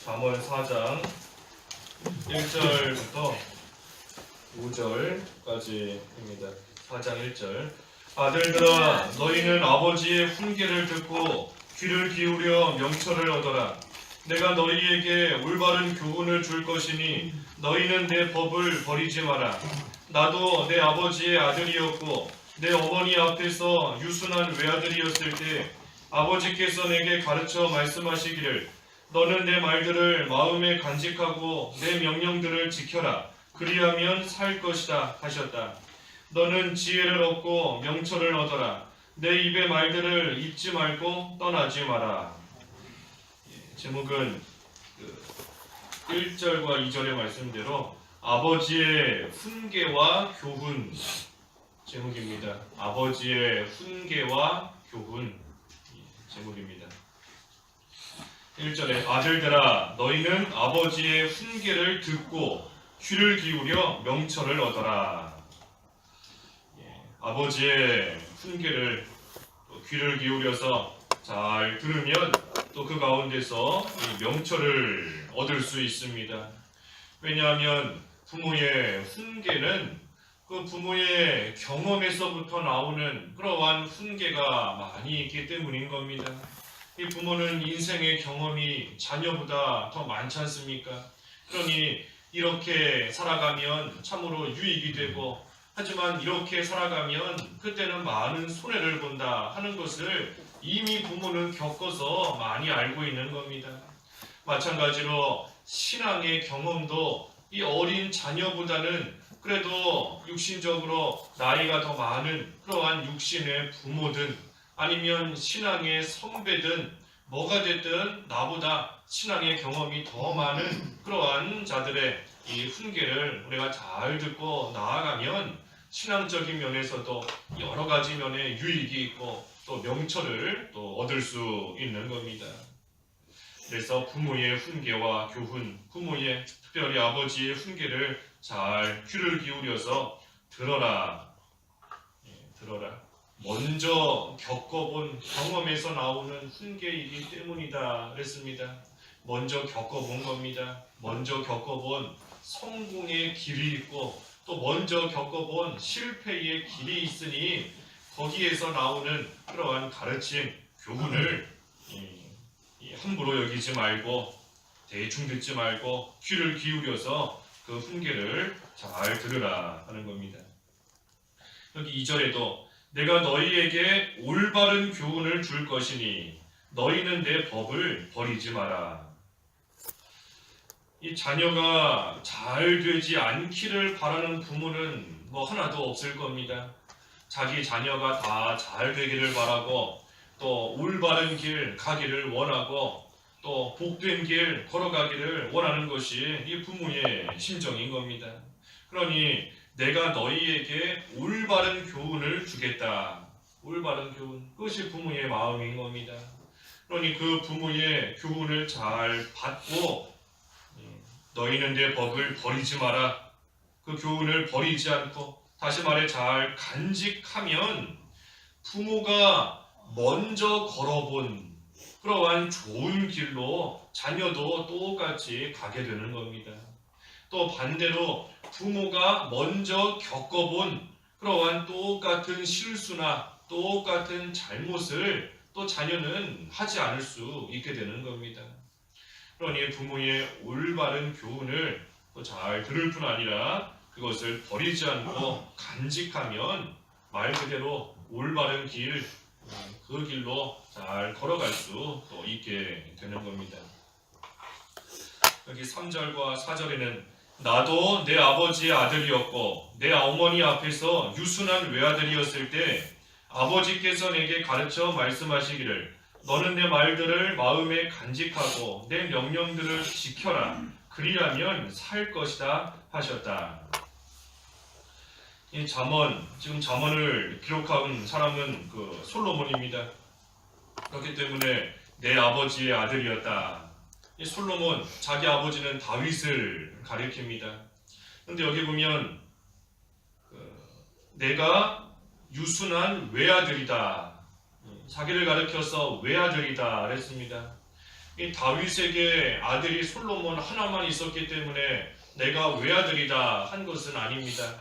잠언 4장 1절부터 5절까지입니다. 4장 1절. 아들들아, 너희는 아버지의 훈계를 듣고 귀를 기울여 명철을 얻어라. 내가 너희에게 올바른 교훈을 줄 것이니 너희는 내 법을 버리지 마라. 나도 내 아버지의 아들이었고 내 어머니 앞에서 유순한 외아들이었을 때 아버지께서 내게 가르쳐 말씀하시기를 너는 내 말들을 마음에 간직하고 내 명령들을 지켜라. 그리하면 살 것이다 하셨다. 너는 지혜를 얻고 명철을 얻어라. 내 입의 말들을 잊지 말고 떠나지 마라. 제목은 1절과 2절의 말씀대로 아버지의 훈계와 교훈 제목입니다. 아버지의 훈계와 교훈 제목입니다. 1절에 아들들아, 너희는 아버지의 훈계를 듣고 귀를 기울여 명철을 얻어라. 아버지의 훈계를 귀를 기울여서 잘 들으면 또 그 가운데서 명철을 얻을 수 있습니다. 왜냐하면 부모의 훈계는 그 부모의 경험에서부터 나오는 그러한 훈계가 많이 있기 때문인 겁니다. 이 부모는 인생의 경험이 자녀보다 더 많지 않습니까? 그러니 이렇게 살아가면 참으로 유익이 되고, 하지만 이렇게 살아가면 그때는 많은 손해를 본다 하는 것을 이미 부모는 겪어서 많이 알고 있는 겁니다. 마찬가지로 신앙의 경험도 이 어린 자녀보다는 그래도 육신적으로 나이가 더 많은 그러한 육신의 부모든 아니면 신앙의 선배든 뭐가 됐든 나보다 신앙의 경험이 더 많은 그러한 자들의 이 훈계를 우리가 잘 듣고 나아가면 신앙적인 면에서도 여러 가지 면에 유익이 있고 또 명철을 또 얻을 수 있는 겁니다. 그래서 부모의 훈계와 교훈, 부모의 특별히 아버지의 훈계를 잘 귀를 기울여서 들어라. 들어라. 먼저 겪어본 경험에서 나오는 훈계이기 때문이다 그랬습니다. 먼저 겪어본 겁니다. 먼저 겪어본 성공의 길이 있고 또 먼저 겪어본 실패의 길이 있으니 거기에서 나오는 그러한 가르침, 교훈을 함부로 여기지 말고 대충 듣지 말고 귀를 기울여서 그 훈계를 잘 들으라 하는 겁니다. 여기 2절에도 내가 너희에게 올바른 교훈을 줄 것이니 너희는 내 법을 버리지 마라. 이 자녀가 잘 되지 않기를 바라는 부모는 하나도 없을 겁니다. 자기 자녀가 다 잘 되기를 바라고 또 올바른 길 가기를 원하고 또 복된 길 걸어가기를 원하는 것이 이 부모의 심정인 겁니다. 그러니 내가 너희에게 올바른 교훈을 주겠다. 올바른 교훈, 그것이 부모의 마음인 겁니다. 그러니 그 부모의 교훈을 잘 받고 너희는 내 법을 버리지 마라. 그 교훈을 버리지 않고 다시 말해 잘 간직하면 부모가 먼저 걸어본 그러한 좋은 길로 자녀도 똑같이 가게 되는 겁니다. 또 반대로 부모가 먼저 겪어본 그러한 똑같은 실수나 똑같은 잘못을 또 자녀는 하지 않을 수 있게 되는 겁니다. 그러니 부모의 올바른 교훈을 또 잘 들을 뿐 아니라 그것을 버리지 않고 간직하면 말 그대로 올바른 길, 그 길로 잘 걸어갈 수 또 있게 되는 겁니다. 여기 3절과 4절에는 나도 내 아버지의 아들이었고 내 어머니 앞에서 유순한 외아들이었을 때 아버지께서 내게 가르쳐 말씀하시기를 너는 내 말들을 마음에 간직하고 내 명령들을 지켜라. 그리하면 살 것이다 하셨다. 이 잠언, 지금 잠언을 기록한 사람은 솔로몬입니다. 그렇기 때문에 내 아버지의 아들이었다. 이 솔로몬, 자기 아버지는 다윗을 가리킵니다. 그런데 여기 보면 내가 유순한 외아들이다. 자기를 가리켜서 외아들이다 그랬습니다. 이 다윗에게 아들이 솔로몬 하나만 있었기 때문에 내가 외아들이다 한 것은 아닙니다.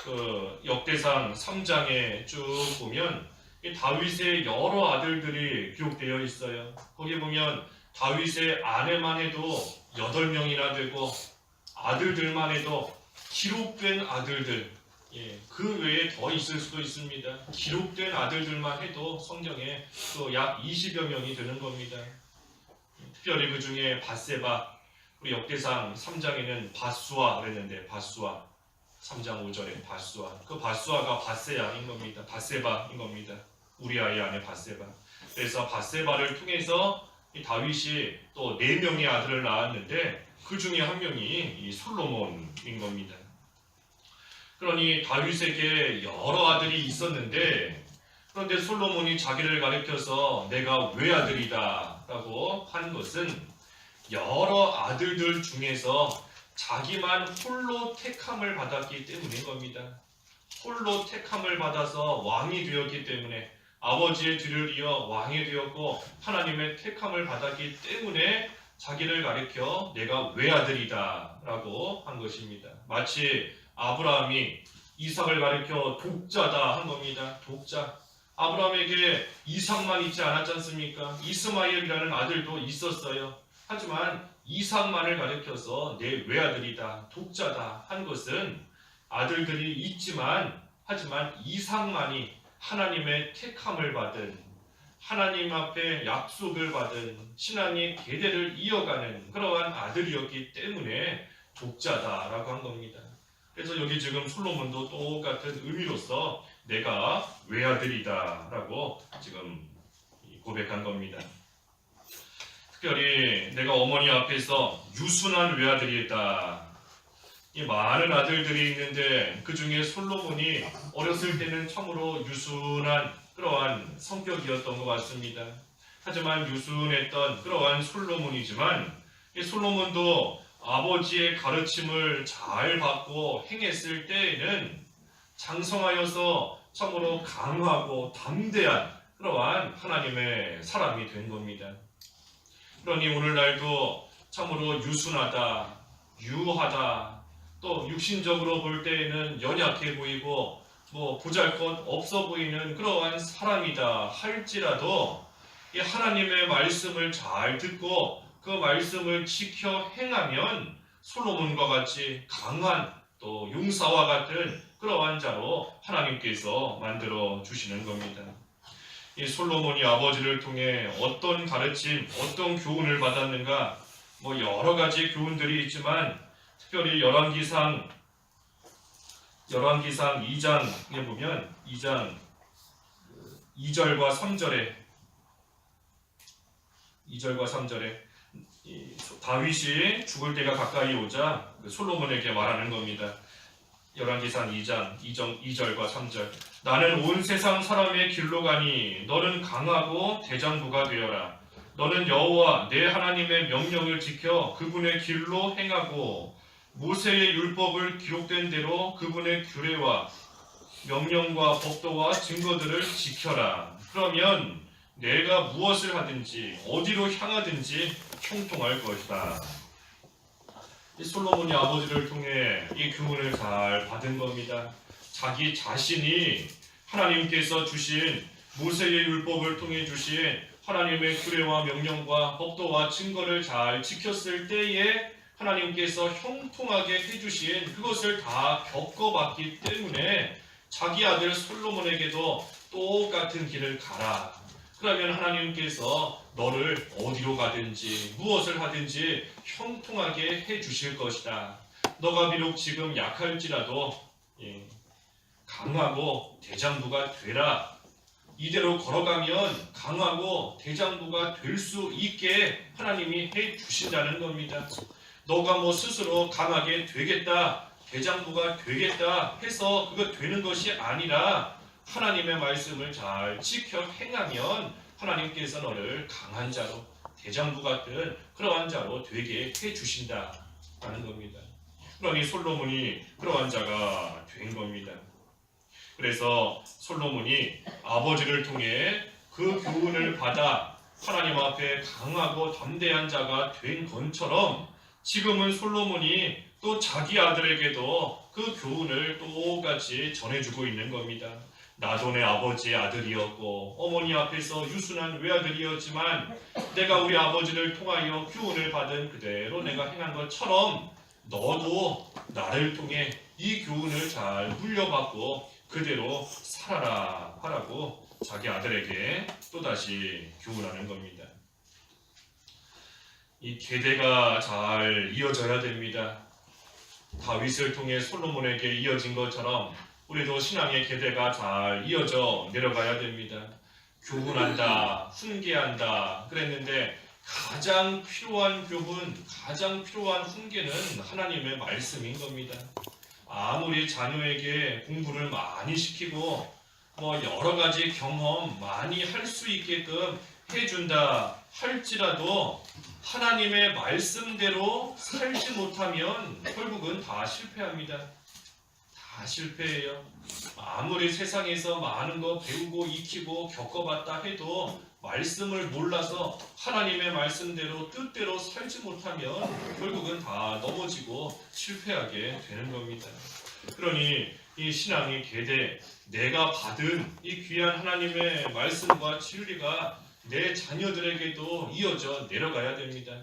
그 역대상 3장에 쭉 보면 이 다윗의 여러 아들들이 기록되어 있어요. 거기 보면 다윗의 아내만 해도 8명이나 되고 아들들만 해도 기록된 아들들, 그 외에 더 있을 수도 있습니다. 기록된 아들들만 해도 성경에 또 약 20여 명이 되는 겁니다. 특별히 그 중에 밧세바, 우리 역대상 3장에는 밧수아 그랬는데 밧수아 3장 5절에 밧수아, 그 밧수아가 밧세야인 겁니다. 밧세바인 겁니다. 우리아의 아내 밧세바. 그래서 밧세바를 통해서 이 다윗이 또 4명의 아들을 낳았는데 그 중에 한 명이 이 솔로몬인 겁니다. 그러니 다윗에게 여러 아들이 있었는데 그런데 솔로몬이 자기를 가리켜서 내가 외아들이다 라고 한 것은 여러 아들들 중에서 자기만 홀로 택함을 받았기 때문인 겁니다. 홀로 택함을 받아서 왕이 되었기 때문에 아버지의 뒤를 이어 왕이 되었고 하나님의 택함을 받았기 때문에 자기를 가리켜 내가 외아들이다 라고 한 것입니다. 마치 아브라함이 이삭을 가리켜 독자다 한 겁니다. 독자. 아브라함에게 이삭만 있지 않았지 않습니까? 이스마엘이라는 아들도 있었어요. 하지만 이삭만을 가리켜서 내 외아들이다, 독자다 한 것은 아들들이 있지만 하지만 이삭만이 하나님의 택함을 받은 하나님 앞에 약속을 받은 신앙의 계대를 이어가는 그러한 아들이었기 때문에 독자다라고 한 겁니다. 그래서 여기 지금 솔로몬도 똑같은 의미로서 내가 외아들이다라고 지금 고백한 겁니다. 특별히 내가 어머니 앞에서 유순한 외아들이다. 이 많은 아들들이 있는데 그 중에 솔로몬이 어렸을 때는 참으로 유순한 그러한 성격이었던 것 같습니다. 하지만 유순했던 그러한 솔로몬이지만 이 솔로몬도 아버지의 가르침을 잘 받고 행했을 때에는 장성하여서 참으로 강하고 담대한 그러한 하나님의 사람이 된 겁니다. 그러니 오늘날도 참으로 유순하다, 유하다, 또 육신적으로 볼 때에는 연약해 보이고 보잘것 없어 보이는 그러한 사람이다 할지라도 이 하나님의 말씀을 잘 듣고 그 말씀을 지켜 행하면 솔로몬과 같이 강한 또 용사와 같은 그러한 자로 하나님께서 만들어 주시는 겁니다. 이 솔로몬이 아버지를 통해 어떤 가르침, 어떤 교훈을 받았는가 여러 가지 교훈들이 있지만 특별히 열왕기상 2장에 보면 2장 2절과 3절에 다윗이 죽을 때가 가까이 오자 솔로몬에게 말하는 겁니다. 열왕기상 2장 2절과 3절. 나는 온 세상 사람의 길로 가니 너는 강하고 대장부가 되어라. 너는 여호와 내 하나님의 명령을 지켜 그분의 길로 행하고 모세의 율법을 기록된 대로 그분의 규례와 명령과 법도와 증거들을 지켜라. 그러면 내가 무엇을 하든지 어디로 향하든지 형통할 것이다. 이 솔로몬이 아버지를 통해 이 교훈을 잘 받은 겁니다. 자기 자신이 하나님께서 주신 모세의 율법을 통해 주신 하나님의 규례와 명령과 법도와 증거를 잘 지켰을 때에 하나님께서 형통하게 해주신 그것을 다 겪어봤기 때문에 자기 아들 솔로몬에게도 똑같은 길을 가라. 그러면 하나님께서 너를 어디로 가든지 무엇을 하든지 형통하게 해주실 것이다. 너가 비록 지금 약할지라도 강하고 대장부가 되라. 이대로 걸어가면 강하고 대장부가 될 수 있게 하나님이 해주신다는 겁니다. 너가 스스로 강하게 되겠다, 대장부가 되겠다 해서 그거 되는 것이 아니라 하나님의 말씀을 잘 지켜 행하면 하나님께서 너를 강한 자로 대장부 같은 그러한 자로 되게 해주신다라는 겁니다. 그러니 솔로몬이 그러한 자가 된 겁니다. 그래서 솔로몬이 아버지를 통해 그 교훈을 받아 하나님 앞에 강하고 담대한 자가 된 것처럼 지금은 솔로몬이 또 자기 아들에게도 그 교훈을 똑같이 전해주고 있는 겁니다. 나도 내 아버지의 아들이었고 어머니 앞에서 유순한 외아들이었지만 내가 우리 아버지를 통하여 교훈을 받은 그대로 내가 행한 것처럼 너도 나를 통해 이 교훈을 잘 물려받고 그대로 살아라 하라고 자기 아들에게 또다시 교훈하는 겁니다. 이 계대가 잘 이어져야 됩니다. 다윗을 통해 솔로몬에게 이어진 것처럼 우리도 신앙의 계대가 잘 이어져 내려가야 됩니다. 교훈한다, 훈계한다 그랬는데 가장 필요한 교훈, 가장 필요한 훈계는 하나님의 말씀인 겁니다. 아무리 자녀에게 공부를 많이 시키고 여러 가지 경험 많이 할 수 있게끔 해준다 할지라도 하나님의 말씀대로 살지 못하면 결국은 다 실패합니다. 다 실패해요. 아무리 세상에서 많은 거 배우고 익히고 겪어봤다 해도 말씀을 몰라서 하나님의 말씀대로 뜻대로 살지 못하면 결국은 다 넘어지고 실패하게 되는 겁니다. 그러니 이 신앙의 계대, 내가 받은 이 귀한 하나님의 말씀과 진리가 내 자녀들에게도 이어져 내려가야 됩니다.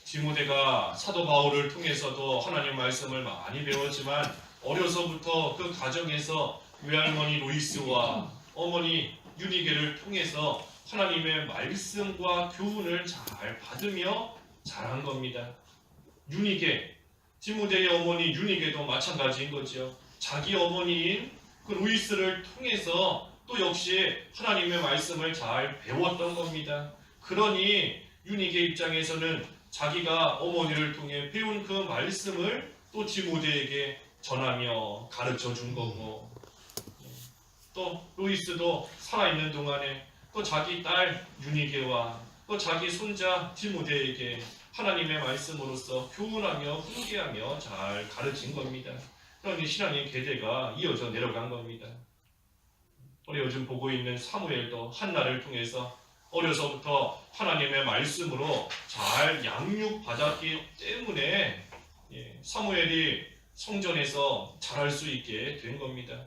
디모데가 사도 바울을 통해서도 하나님 말씀을 많이 배웠지만 어려서부터 그 가정에서 외할머니 로이스와 어머니 유니게를 통해서 하나님의 말씀과 교훈을 잘 받으며 자란 겁니다. 디모데의 어머니 유니게도 마찬가지인 거죠. 자기 어머니인 그 로이스를 통해서 또 역시 하나님의 말씀을 잘 배웠던 겁니다. 그러니 유니게 입장에서는 자기가 어머니를 통해 배운 그 말씀을 또 디모데에게 전하며 가르쳐 준 거고, 또 로이스도 살아있는 동안에 또 자기 딸 유니게와 또 자기 손자 디모데에게 하나님의 말씀으로서 교훈하며 훈계하며 잘 가르친 겁니다. 그러니 신앙의 계대가 이어져 내려간 겁니다. 우리 요즘 보고 있는 사무엘도 한나를 통해서 어려서부터 하나님의 말씀으로 잘 양육받았기 때문에 사무엘이 성전에서 자랄 수 있게 된 겁니다.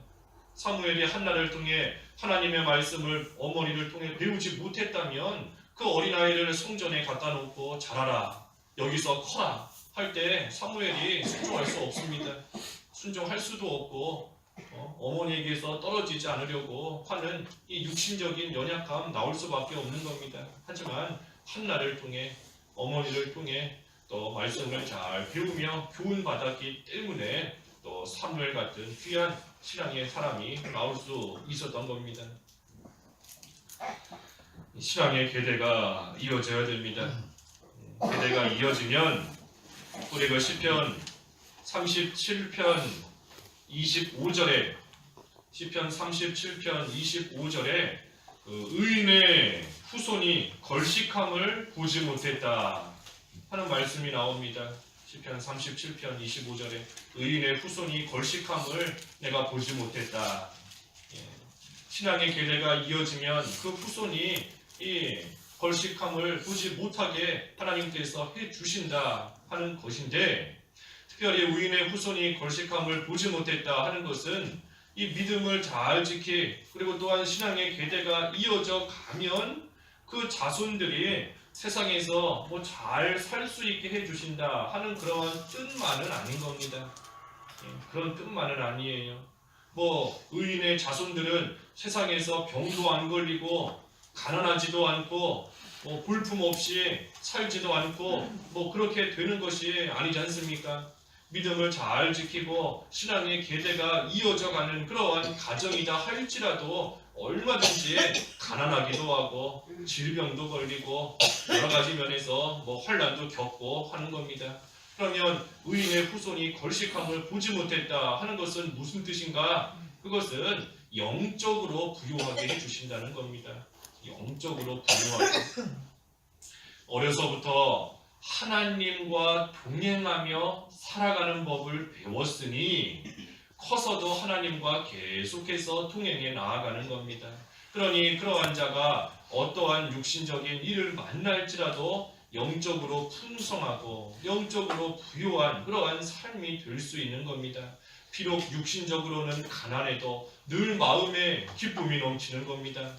사무엘이 한나를 통해 하나님의 말씀을 어머니를 통해 배우지 못했다면 그 어린아이를 성전에 갖다 놓고 자라라, 여기서 커라 할 때 사무엘이 순종할 수 없습니다. 순종할 수도 없고 어머니에게서 떨어지지 않으려고 하는 이 육신적인 연약함 나올 수밖에 없는 겁니다. 하지만 한나를 통해 어머니를 통해 또 말씀을 잘 배우며 교훈받았기 때문에 또 사무엘 같은 귀한 신앙의 사람이 나올 수 있었던 겁니다. 신앙의 계대가 이어져야 됩니다. 계대가 이어지면 우리가 시편 37편 25절에 시편 37편 25절에 그 의인의 후손이 걸식함을 보지 못했다 하는 말씀이 나옵니다. 시편 37편 25절에 의인의 후손이 걸식함을 내가 보지 못했다. 신앙의 계대가 이어지면 그 후손이 이 걸식함을 보지 못하게 하나님께서 해주신다 하는 것인데, 특별히 의인의 후손이 걸식함을 보지 못했다 하는 것은 이 믿음을 잘 지키 그리고 또한 신앙의 계대가 이어져 가면 그 자손들이 세상에서 잘 살 수 있게 해주신다 하는 그런 뜻만은 아닌 겁니다. 그런 뜻만은 아니에요. 의인의 자손들은 세상에서 병도 안 걸리고 가난하지도 않고 볼품 없이 살지도 않고 그렇게 되는 것이 아니지 않습니까? 믿음을 잘 지키고 신앙의 계대가 이어져가는 그러한 가정이다 할지라도 얼마든지 가난하기도 하고 질병도 걸리고 여러 가지 면에서 환난도 겪고 하는 겁니다. 그러면 의인의 후손이 걸식함을 보지 못했다 하는 것은 무슨 뜻인가? 그것은 영적으로 부유하게 해주신다는 겁니다. 영적으로 부유하게. 어려서부터 하나님과 동행하며 살아가는 법을 배웠으니 커서도 하나님과 계속해서 동행해 나아가는 겁니다. 그러니 그러한 자가 어떠한 육신적인 일을 만날지라도 영적으로 풍성하고 영적으로 부요한 그러한 삶이 될 수 있는 겁니다. 비록 육신적으로는 가난해도 늘 마음에 기쁨이 넘치는 겁니다.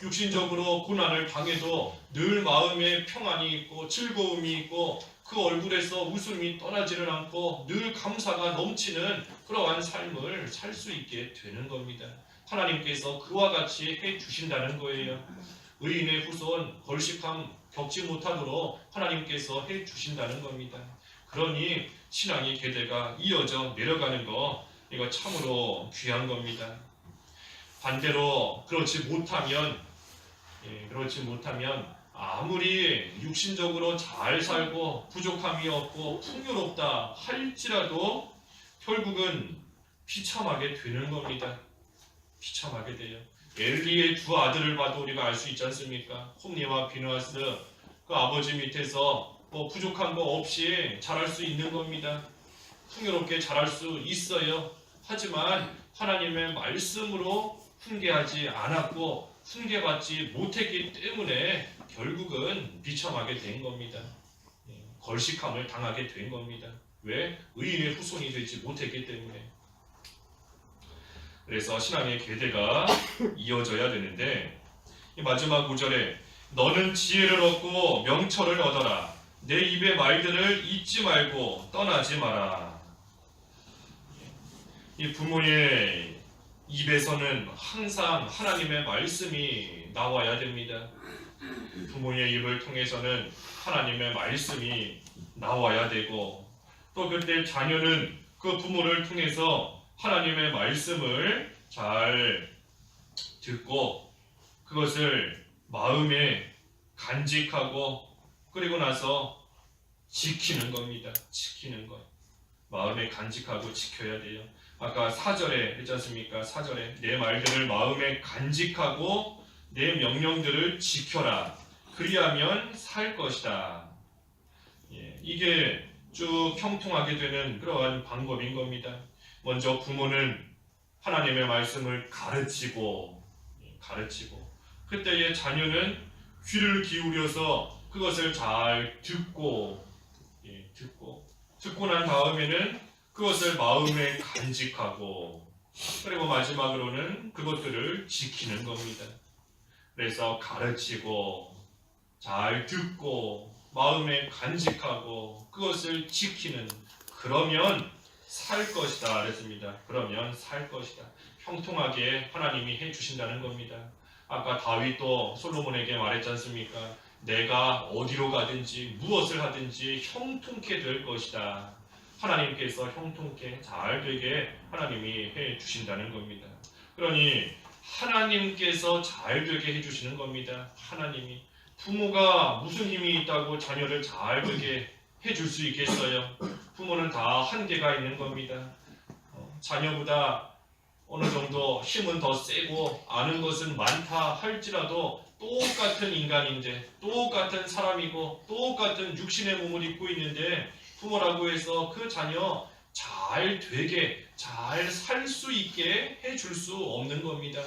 육신적으로 고난을 당해도 늘 마음에 평안이 있고 즐거움이 있고 그 얼굴에서 웃음이 떠나지를 않고 늘 감사가 넘치는 그러한 삶을 살 수 있게 되는 겁니다. 하나님께서 그와 같이 해 주신다는 거예요. 의인의 후손 걸식함 겪지 못하도록 하나님께서 해 주신다는 겁니다. 그러니 신앙의 계대가 이어져 내려가는 거 이거 참으로 귀한 겁니다. 반대로 그렇지 못하면 아무리 육신적으로 잘 살고 부족함이 없고 풍요롭다 할지라도 결국은 비참하게 되는 겁니다. 비참하게 돼요. 엘리의 두 아들을 봐도 우리가 알 수 있지 않습니까? 홈니와 비누아스 그 아버지 밑에서 부족한 거 없이 자랄 수 있는 겁니다. 풍요롭게 자랄 수 있어요. 하지만 하나님의 말씀으로 훈계하지 않았고 훈계받지 못했기 때문에 결국은 비참하게 된 겁니다. 걸식함을 당하게 된 겁니다. 왜? 의인의 후손이 되지 못했기 때문에. 그래서 신앙의 계대가 이어져야 되는데 이 마지막 9절에 너는 지혜를 얻고 명철을 얻어라. 내 입의 말들을 잊지 말고 떠나지 마라. 이 부모의 입에서는 항상 하나님의 말씀이 나와야 됩니다. 부모의 입을 통해서는 하나님의 말씀이 나와야 되고 또 그때 자녀는 그 부모를 통해서 하나님의 말씀을 잘 듣고 그것을 마음에 간직하고 그리고 나서 지키는 겁니다. 지키는 것. 마음에 간직하고 지켜야 돼요. 아까 4절에 했지 않습니까? 4절에 내 말들을 마음에 간직하고 내 명령들을 지켜라. 그리하면 살 것이다. 이게 쭉 형통하게 되는 그러한 방법인 겁니다. 먼저 부모는 하나님의 말씀을 가르치고 그때의 자녀는 귀를 기울여서 그것을 잘 듣고 난 다음에는 그것을 마음에 간직하고 그리고 마지막으로는 그것들을 지키는 겁니다. 그래서 가르치고 잘 듣고 마음에 간직하고 그것을 지키는 그러면 살 것이다 그랬습니다. 그러면 살 것이다. 형통하게 하나님이 해주신다는 겁니다. 아까 다윗도 솔로몬에게 말했지 않습니까? 내가 어디로 가든지 무엇을 하든지 형통케 될 것이다. 하나님께서 형통케 잘 되게 하나님이 해주신다는 겁니다. 그러니 하나님께서 잘 되게 해주시는 겁니다. 하나님이. 부모가 무슨 힘이 있다고 자녀를 잘 되게 해줄 수 있겠어요? 부모는 다 한계가 있는 겁니다. 자녀보다 어느 정도 힘은 더 세고 아는 것은 많다 할지라도 똑같은 인간인데 똑같은 사람이고 똑같은 육신의 몸을 입고 있는데 부모라고 해서 그 자녀 잘 되게 잘 살 수 있게 해줄 수 없는 겁니다.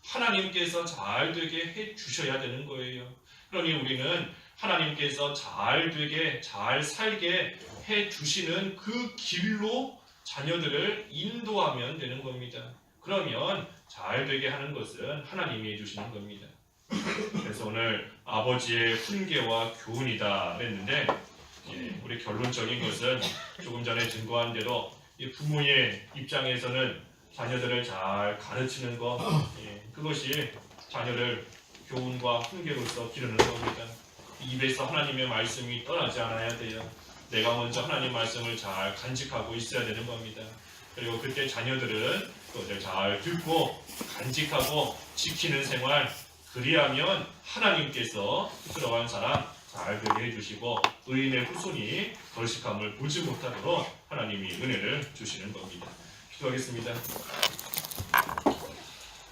하나님께서 잘 되게 해주셔야 되는 거예요. 그러니 우리는 하나님께서 잘 되게 잘 살게 해주시는 그 길로 자녀들을 인도하면 되는 겁니다. 그러면 잘 되게 하는 것은 하나님이 해주시는 겁니다. 그래서 오늘 아버지의 훈계와 교훈이다 했는데 우리 결론적인 것은 조금 전에 증거한 대로 부모의 입장에서는 자녀들을 잘 가르치는 것 그것이 자녀를 교훈과 훈계로서 기르는 겁니다. 입에서 하나님의 말씀이 떠나지 않아야 돼요. 내가 먼저 하나님 말씀을 잘 간직하고 있어야 되는 겁니다. 그리고 그때 자녀들은 그것을 잘 듣고 간직하고 지키는 생활 그리하면 하나님께서 그러한 사람 잘 되게 해주시고 의인의 후손이 걸식함을 보지 못하도록 하나님이 은혜를 주시는 겁니다. 기도하겠습니다.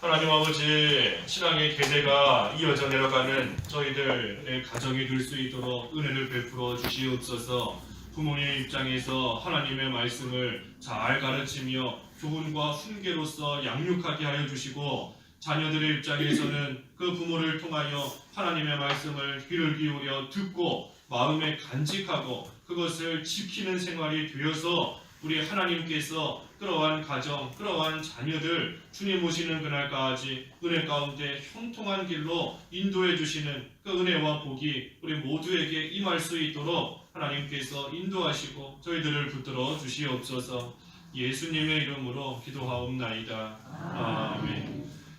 하나님 아버지 신앙의 계대가 이어져 내려가는 저희들의 가정이 될 수 있도록 은혜를 베풀어 주시옵소서. 부모님 입장에서 하나님의 말씀을 잘 가르치며 교훈과 훈계로서 양육하게 하여 주시고 자녀들의 입장에서는 그 부모를 통하여 하나님의 말씀을 귀를 기울여 듣고 마음에 간직하고 그것을 지키는 생활이 되어서 우리 하나님께서 그러한 가정, 그러한 자녀들 주님 오시는 그날까지 은혜 가운데 형통한 길로 인도해 주시는 그 은혜와 복이 우리 모두에게 임할 수 있도록 하나님께서 인도하시고 저희들을 붙들어 주시옵소서. 예수님의 이름으로 기도하옵나이다. 아멘.